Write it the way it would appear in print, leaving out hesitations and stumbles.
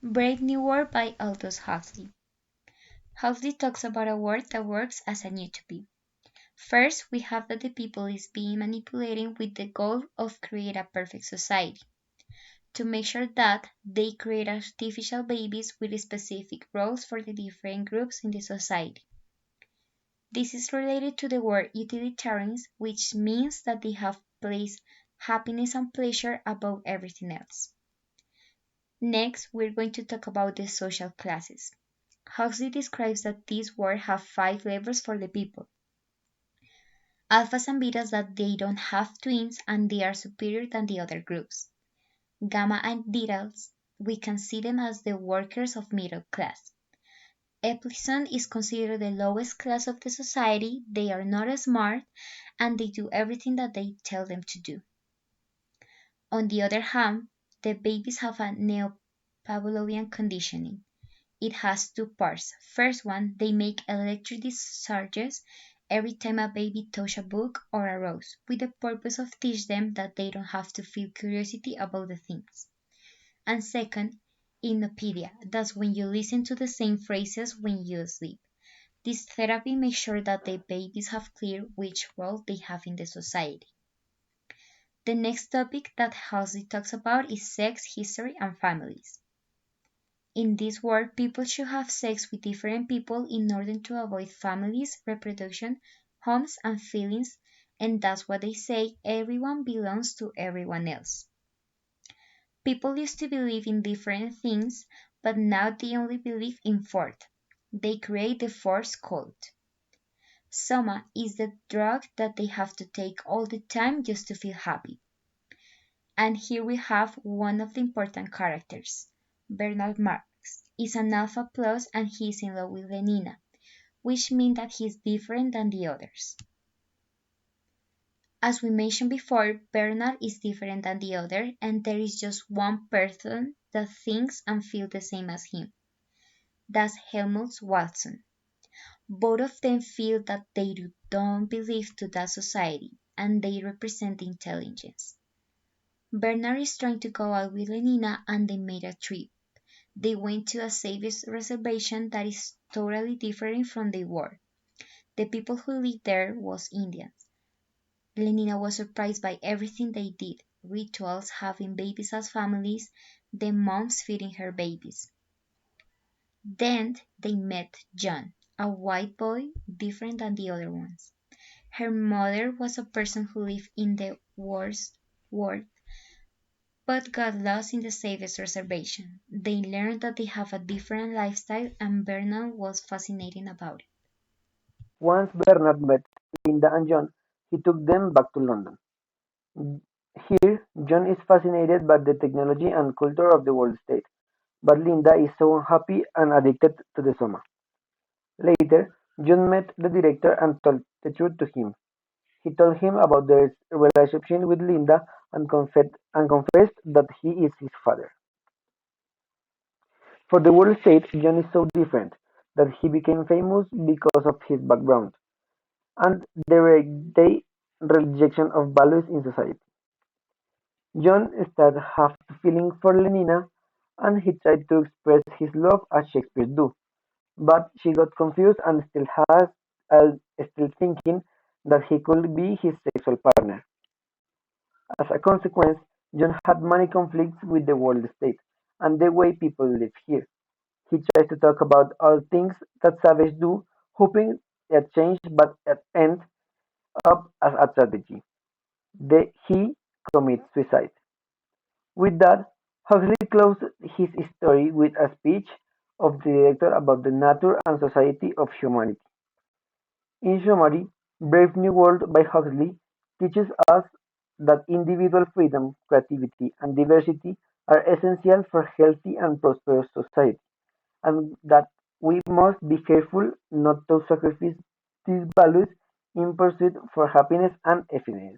Brave New World by Aldous Huxley. Huxley talks about a world that works as a utopia. First, we have that the people is being manipulated with the goal of create a perfect society. To make sure that they create artificial babies with specific roles for the different groups in the society. This is related to the word utilitarians, which means that they have placed happiness and pleasure above everything else. Next, we're going to talk about the social classes. Huxley describes that these words have 5 levels for the people. Alphas and betas that they don't have twins and they are superior than the other groups. Gamma and deltas, we can see them as the workers of middle class. Epsilon is considered the lowest class of the society, they are not smart, and they do everything that they tell them to do. On the other hand, the babies have a neo-Pavlovian conditioning. It has 2 parts. First one, they make electric discharges every time a baby touches a book or a rose, with the purpose of teach them that they don't have to feel curiosity about the things. And second, hypnopedia. That's when you listen to the same phrases when you sleep. This therapy makes sure that the babies have clear which role they have in the society. The next topic that Huxley talks about is sex, history, and families. In this world, people should have sex with different people in order to avoid families, reproduction, homes, and feelings, and that's what they say everyone belongs to everyone else. People used to believe in different things, but now they only believe in fourth. They create the fourth cult. Soma is the drug that they have to take all the time just to feel happy. And here we have one of the important characters. Bernard Marx is an Alpha Plus and he is in love with Lenina, which means that he is different than the others. As we mentioned before, Bernard is different than the other, and there is just one person that thinks and feels the same as him. That's Helmut Watson. Both of them feel that they don't belong to that society, and they represent intelligence. Bernard is trying to go out with Lenina and they made a trip. They went to a savage reservation that is totally different from the world. The people who lived there was Indians. Lenina was surprised by everything they did, rituals, having babies as families, the moms feeding her babies. Then they met John, a white boy different than the other ones. Her mother was a person who lived in the worst world but got lost in the safest reservation. They learned that they have a different lifestyle and Bernard was fascinated about it. Once Bernard met Linda and John, he took them back to London. Here, John is fascinated by the technology and culture of the world state, but Linda is so unhappy and addicted to the Soma. Later, John met the director and told the truth to him. He told him about their relationship with Linda and confessed that he is his father. For the world state, John is so different that he became famous because of his background and the everyday rejection of values in society. John started half feeling for Lenina, and he tried to express his love as Shakespeare do, but she got confused and still thinking that he could be his sexual partner. As a consequence, John had many conflicts with the world state and the way people live here. He tries to talk about all things that savages do, hoping at change, but it ends up as a tragedy. He commits suicide. With that, Huxley closed his story with a speech of the director about the nature and society of humanity. In summary, Brave New World by Huxley teaches us that individual freedom, creativity, and diversity are essential for healthy and prosperous society, and that we must be careful not to sacrifice these values in pursuit for happiness and efficiency.